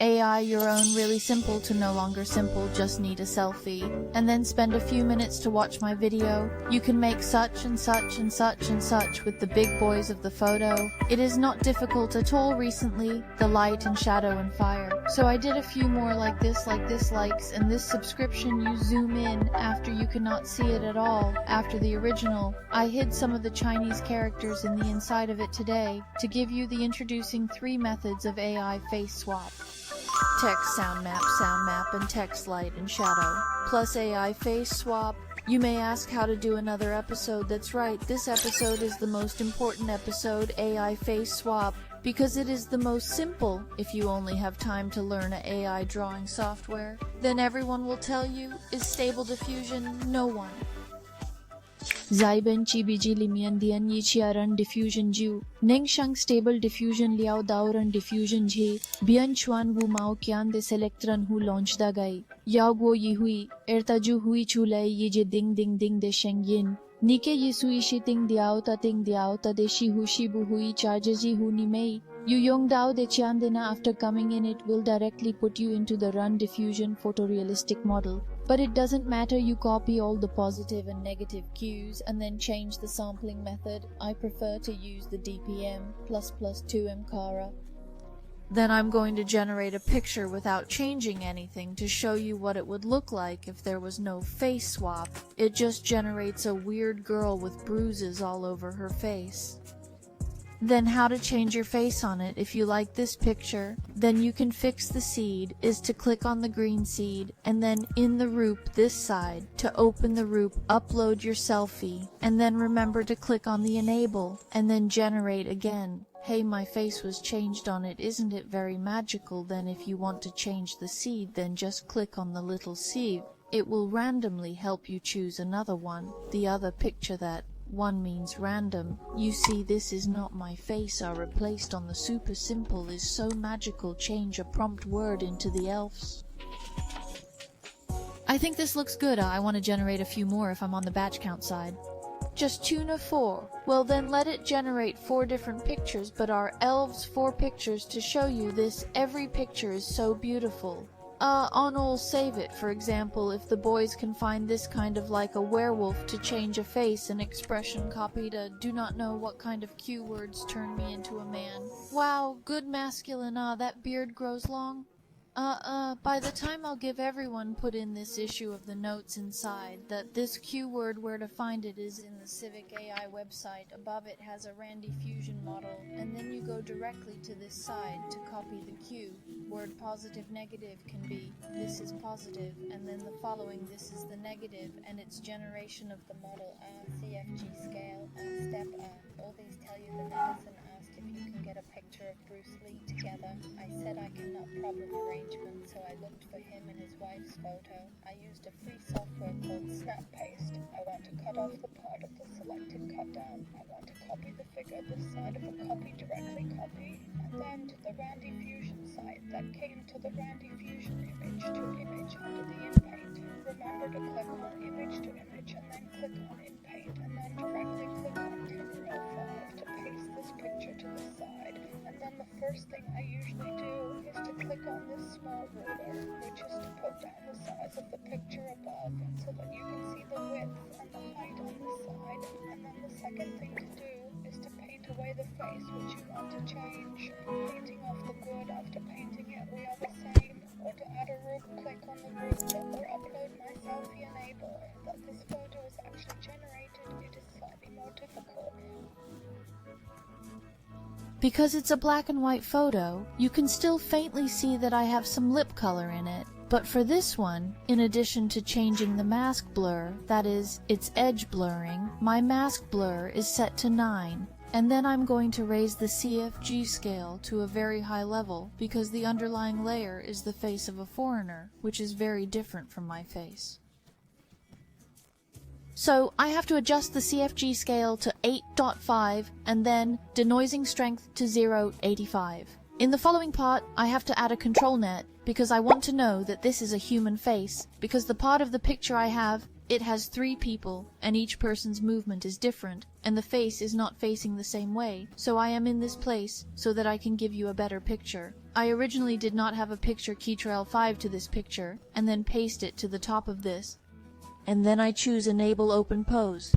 AI your own really simple to no longer simple, just need a selfie. And then spend a few minutes to watch my video. You can make such and such and such and such with the big boys of the photo. It is not difficult at all recently, the light and shadow and fire. So I did a few more like this likes, and this subscription you zoom in after you cannot see it at all, after the original. I hid some of the Chinese characters in the inside of it today, to give you the introducing 3 methods of AI face swap. Text sound map, and text light and shadow, plus AI face swap. You may ask how to do another episode. That's right, this episode is the most important episode, AI face swap, because it is the most simple. If you only have time to learn an AI drawing software, then everyone will tell you, is Stable Diffusion? No one. Zaiben chibiji limian dian yichiaran diffusion ju, Nengshang stable diffusion liao dauran diffusion jhe, Bian chuan wu mao kian de selectran hu launch da gai, Yao guo yi hui, erta ju hui chulai yi je ding ding ding de sheng yin, Nike yi sui shi ting diao ta de shi hu shi bu hui charges ji hu ni mei, Yu yong dao de chian dena after coming in it will directly put you into the run diffusion photorealistic model. But it doesn't matter, you copy all the positive and negative cues and then change the sampling method. I prefer to use the DPM ++2 Mkara. Then I'm going to generate a picture without changing anything to show you what it would look like if there was no face swap. It just generates a weird girl with bruises all over her face. Then how to change your face on it. If you like this picture, then you can fix the seed is to click on the green seed, and then in the Roop this side, to open the Roop, upload your selfie, and then remember to click on the enable, and then generate again. Hey, my face was changed on it, isn't it very magical? Then if you want to change the seed, then just click on the little seed. It will randomly help you choose another one. The other picture that one means random. You see, this is not my face are replaced on the super simple is so magical. Change a prompt word into the elves. I think this looks good. I want to generate a few more if I'm on the batch count side. Just tuna 4. Well then let it generate 4 different pictures, but our elves 4 pictures to show you this. Every picture is so beautiful. On all save it. For example, if the boys can find this kind of like a werewolf to change a face and expression copied a do not know what kind of cue words turn me into a man. Wow, good masculine. That beard grows long. By the time I'll give everyone put in this issue of the notes inside that this cue word where to find it is in the Civic AI website. Above it has a RAND diffusion model, and then you go directly to this side to copy the cue. Word positive negative can be this is positive, and then the following this is the negative, and its generation of the model CFG scale step all these tell you the medicine asked if you can get a picture of Bruce Lee together. I said I cannot problem arrangement, so I looked for him and his wife's photo. I used a free software called Snap Paste. I want to cut off the part of the selected cut down. I want to copy the figure this side of a copy directly copy, and then to the RAND diffusion site that came to the RAND diffusion image to image under the InPaint. Remember to click on image to image and then click on InPaint and then directly click on 10.05 to paste this picture to the side. And then the first thing I usually do is to click on this small ruler, which is to put down the size of the picture above so that you can see the width and the height on the side. And then the second thing to do is to paint away the face which you want to change. Painting off the good after painting it, we are the same. Or to add a Roop, click on the Roop or upload my selfie enable. That this photo is actually generated, it is slightly more difficult. Because it's a black and white photo, you can still faintly see that I have some lip color in it. But for this one, in addition to changing the mask blur, that is, its edge blurring, my mask blur is set to 9. And then I'm going to raise the CFG scale to a very high level, because the underlying layer is the face of a foreigner, which is very different from my face. So I have to adjust the CFG scale to 8.5 and then denoising strength to 0.85. In the following part, I have to add a control net because I want to know that this is a human face, because the part of the picture I have, it has 3 people and each person's movement is different and the face is not facing the same way. So I am in this place so that I can give you a better picture. I originally did not have a picture Ctrl 5 to this picture, and then paste it to the top of this. And then I choose Enable Open Pose.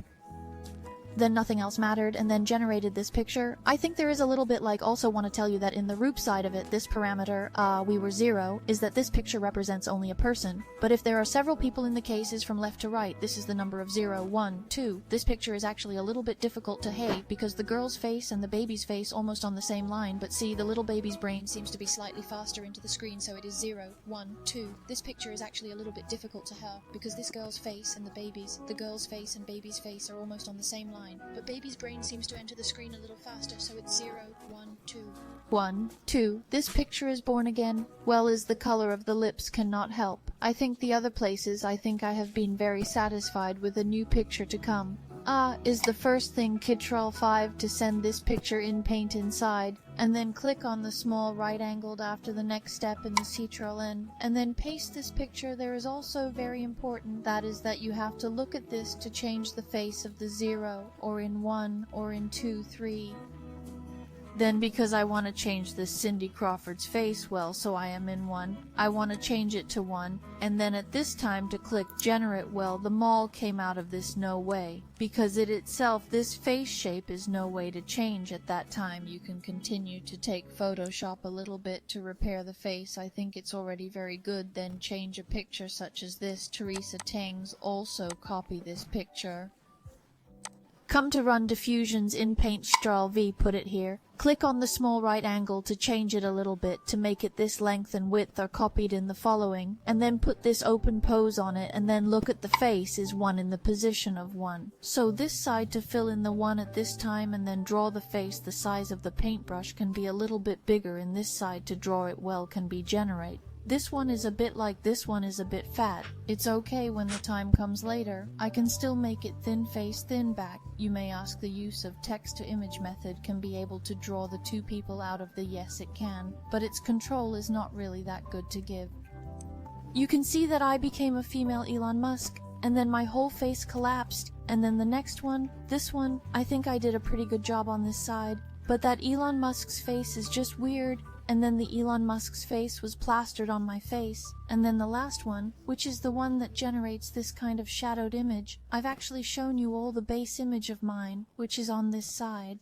Then nothing else mattered, and then generated this picture. I think there is a little bit like, also want to tell you that in the Roop side of it, this parameter, we were 0, is that this picture represents only a person. But if there are several people in the cases from left to right, this is the number of 0, 1, 2. This picture is actually a little bit difficult to hate because the girl's face and the baby's face almost on the same line, but see, the little baby's brain seems to be slightly faster into the screen, so it is 0, 1, 2. This picture is actually a little bit difficult to have because this girl's face and the girl's face and baby's face are almost on the same line. But baby's brain seems to enter the screen a little faster, so it's 0, 1, 2. 1, 2. This picture is born again. Well, is the color of the lips cannot help. I think the other places, I think I have been very satisfied with a new picture to come. Is the first thing Ctrl 5 to send this picture in Paint inside, and then click on the small right angled after the next step in the Ctrl N, and then paste this picture. There is also very important, that is that you have to look at this to change the face of the 0, or in 1, or in 2, 3. Then because I want to change this Cindy Crawford's face, well, so I am in 1, I want to change it to 1, and then at this time to click generate, well, the mall came out of this no way. Because it itself, this face shape is no way to change at that time. You can continue to take Photoshop a little bit to repair the face. I think it's already very good. Then change a picture such as this. Teresa Tangs also copy this picture. Come to run diffusions in Paint, Ctrl V, put it here. Click on the small right angle to change it a little bit to make it this length and width are copied in the following, and then put this open pose on it, and then look at the face is 1 in the position of 1. So this side to fill in the 1 at this time, and then draw the face. The size of the paintbrush can be a little bit bigger in this side to draw it well can be generate. This one is a bit like this one is a bit fat. It's okay when the time comes later. I can still make it thin face, thin back. You may ask the use of text to image method can be able to draw the two people out of the yes it can, but its control is not really that good to give. You can see that I became a female Elon Musk, and then my whole face collapsed, and then the next one, this one, I think I did a pretty good job on this side, but that Elon Musk's face is just weird. And then the Elon Musk's face was plastered on my face. And then the last one, which is the one that generates this kind of shadowed image, I've actually shown you all the base image of mine, which is on this side.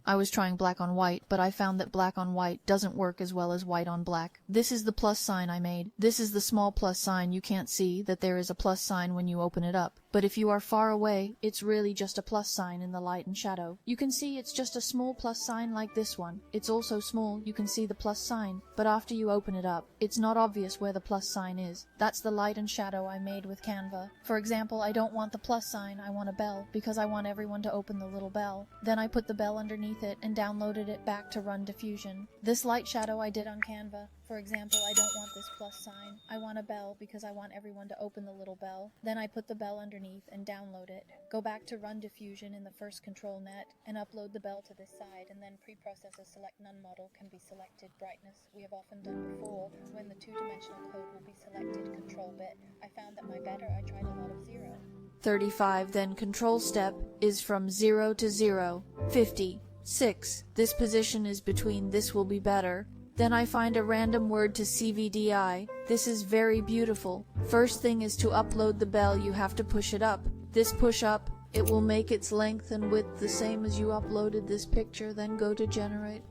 I was trying black on white, but I found that black on white doesn't work as well as white on black. This is the plus sign I made. This is the small plus sign. You can't see that there is a plus sign when you open it up. But if you are far away, it's really just a plus sign in the light and shadow. You can see it's just a small plus sign like this one. It's also small, you can see the plus sign. But after you open it up, it's not obvious where the plus sign is. That's the light and shadow I made with Canva. For example, I don't want the plus sign, I want a bell, because I want everyone to open the little bell. Then I put the bell underneath it and downloaded it back to run diffusion. This light shadow I did on Canva. For example, I don't want this plus sign. I want a bell because I want everyone to open the little bell. Then I put the bell underneath and download it. Go back to run diffusion in the first control net and upload the bell to this side, and then pre-process a select none model can be selected brightness. We have often done before when the two-dimensional code will be selected control bit. I found that my better I tried a lot of 0. 35, then control step is from 0 to 0. 50. 6. This position is between this will be better. Then I find a random word to CVDI. This is very beautiful. First thing is to upload the bell. You have to push it up. This push up, it will make its length and width the same as you uploaded this picture. Then go to generate.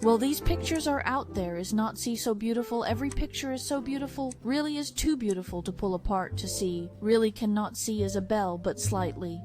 Well, these pictures are out there. Is not see so beautiful? Every picture is so beautiful. Really is too beautiful to pull apart to see. Really cannot see as a bell, but slightly.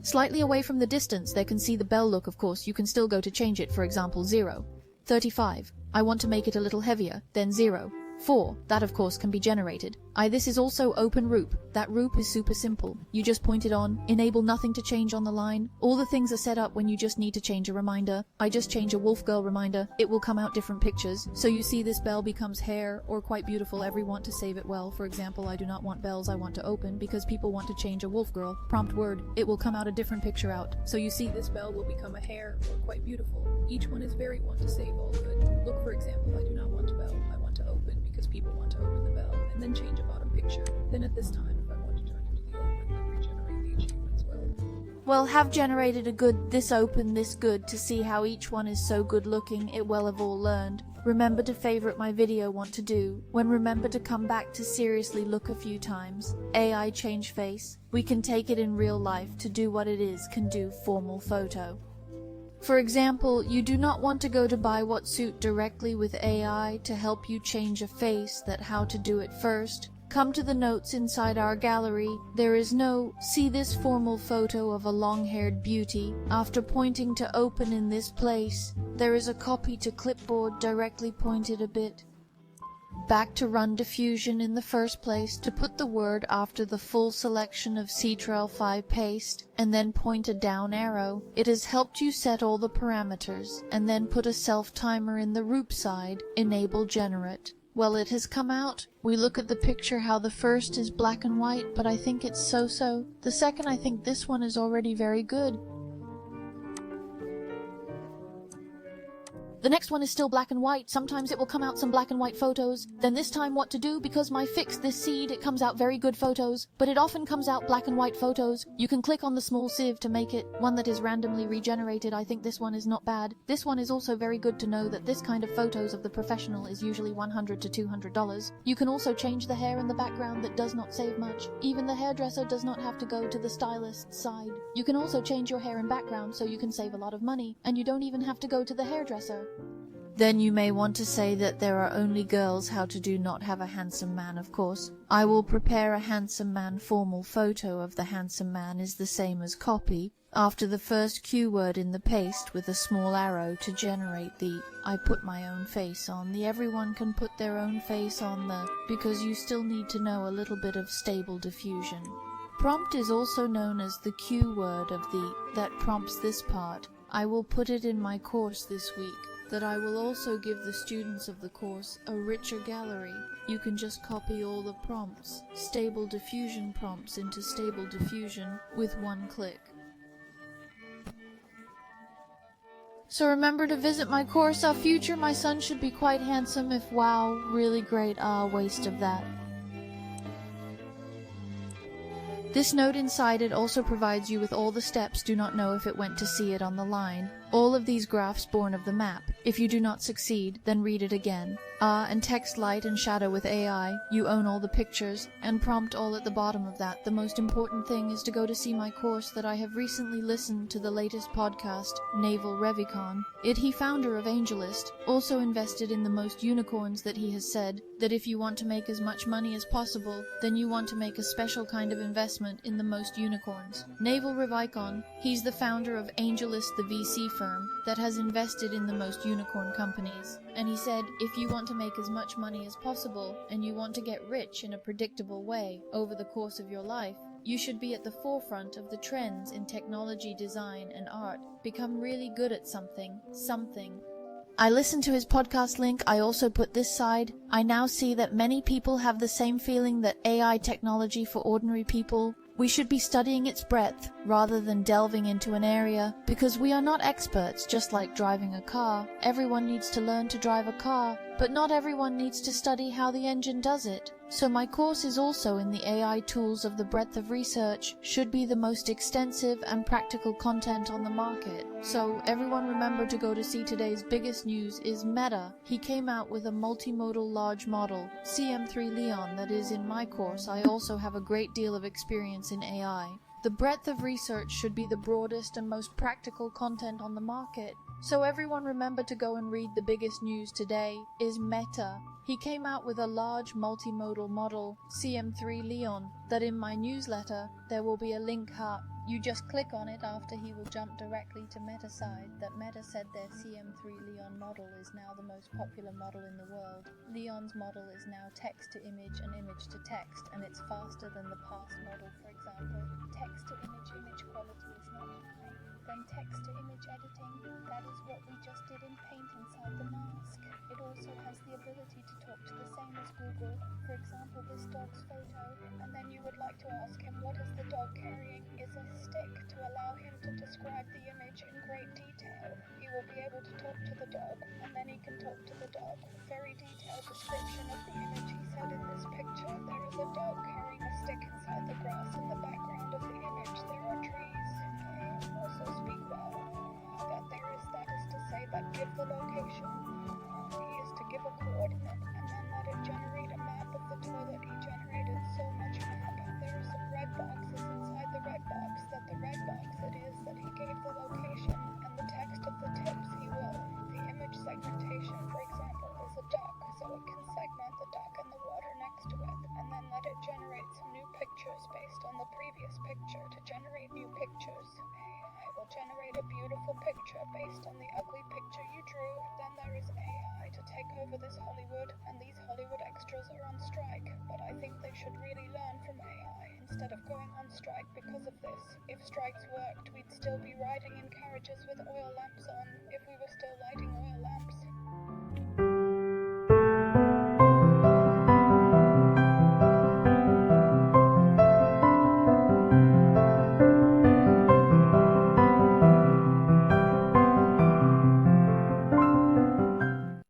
Slightly away from the distance, there can see the bell look, of course. You can still go to change it, for example, 0. 35. I want to make it a little heavier, then 0. 4. That, of course, can be generated. This is also open Roop. That Roop is super simple. You just point it on, enable nothing to change on the line. All the things are set up when you just need to change a reminder. I just change a wolf girl reminder. It will come out different pictures. So you see this bell becomes hair or quite beautiful. Every want to save it well. For example, I do not want bells I want to open because people want to change a wolf girl. Prompt word. It will come out a different picture out. So you see this bell will become a hair or quite beautiful. Each one is very want to save all good. Look, for example, I do not want a bell. I want to open because people want to open the bell, and then change a bottom picture. Then at this time, if I want to turn into the open, then regenerate the achievement as well. Well, have generated a good this open, this good to see how each one is so good looking it will have all learned. Remember to favorite my video want to do, when remember to come back to seriously look a few times. AI change face. We can take it in real life to do what it is can do formal photo. For example, you do not want to go to buy what suit directly with AI to help you change a face that how to do it first. Come to the notes inside our gallery. There is no see this formal photo of a long-haired beauty. After pointing to open in this place, there is a copy to clipboard directly pointed a bit back to run diffusion in the first place to put the word after the full selection of Ctrl+5 paste and then point a down arrow. It has helped you set all the parameters and then put a self timer in the Roop side, enable generate. Well, it has come out. We look at the picture how the first is black and white, but I think it's so-so. The second, I think this one is already very good. The next one is still black and white. Sometimes it will come out some black and white photos. Then this time what to do, because my fixed this seed, it comes out very good photos, but it often comes out black and white photos. You can click on the small sieve to make it one that is randomly regenerated. I think this one is not bad. This one is also very good to know that this kind of photos of the professional is usually $100 to $200. You can also change the hair in the background that does not save much. Even the hairdresser does not have to go to the stylist's side. You can also change your hair in background so you can save a lot of money, and you don't even have to go to the hairdresser. Then you may want to say that there are only girls how to do not have a handsome man, of course. I will prepare a handsome man formal photo of the handsome man is the same as copy, after the first keyword in the paste with a small arrow to generate the I put my own face on the everyone can put their own face on the because you still need to know a little bit of stable diffusion. Prompt is also known as the keyword of the that prompts this part. I will put it in my course this week. That I will also give the students of the course a richer gallery. You can just copy all the prompts, stable diffusion prompts into stable diffusion with one click. So remember to visit my course. Our future, my son should be quite handsome if wow, really great, waste of that. This note inside it also provides you with all the steps. Do not know if it went to see it on the line. All of these graphs born of the map. If you do not succeed, then read it again. And text light and shadow with AI. You own all the pictures, and prompt all at the bottom of that. The most important thing is to go to see my course that I have recently listened to the latest podcast, Naval Revicon. He founder of AngelList, also invested in the most unicorns that he has said, that if you want to make as much money as possible, then you want to make a special kind of investment in the most unicorns. Naval Revicon, he's the founder of AngelList, the VC firm that has invested in the most unicorn companies. And he said, if you want to make as much money as possible, and you want to get rich in a predictable way over the course of your life, you should be at the forefront of the trends in technology, design, and art. Become really good at something. I listened to his podcast link. I also put this side. I now see that many people have the same feeling that AI technology for ordinary people, we should be studying its breadth rather than delving into an area, because we are not experts, just like driving a car. Everyone needs to learn to drive a car, but not everyone needs to study how the engine does it. So my course is also in the AI tools of the breadth of research, should be the most extensive and practical content on the market. So everyone remember to go to see today's biggest news is Meta. He came out with a multimodal large model, CM3 Leon, that is in my course. I also have a great deal of experience in AI. The breadth of research should be the broadest and most practical content on the market. So everyone remember to go and read the biggest news today is Meta. He came out with a large multimodal model, CM3 Leon, that in my newsletter there will be a link heart. You just click on it after he will jump directly to Meta side that Meta said their CM3 Leon model is now the most popular model in the world. Leon's model is now text to image and image to text, and it's faster than the past model. For example, text to image quality is not high. Then text to image editing, that is what we just did in Paint inside the mask. It also has the ability to talk to the same as Google. For example, this dog's photo, and then you would like to ask him what is the dog carrying is a stick to allow him to describe the image in great detail. He will be able to talk to the dog, and then he can talk to the dog. Very detailed description of the image. He said in this picture, there is a dog carrying a stick inside the grass in the background of the image. There are trees. also speak well. That is to say that give the location. He is to give a coordinate and then let it generate a map of the toilet. He generated so much map. There are some red boxes inside the red box that the red box it is that he gave the location, and the text of the tips he will. The image segmentation, for example, is a duck, so it can segment the duck and the water next to it, and then let it generate some new pictures based on the previous picture. To generate new pictures, AI will generate a beautiful picture based on the ugly picture you drew. Then there is AI to take over this Hollywood, and these Hollywood extras are on strike, but I think they should really learn from AI instead of going on strike because of this. If strikes worked, we'd still be riding in carriages with oil lamps on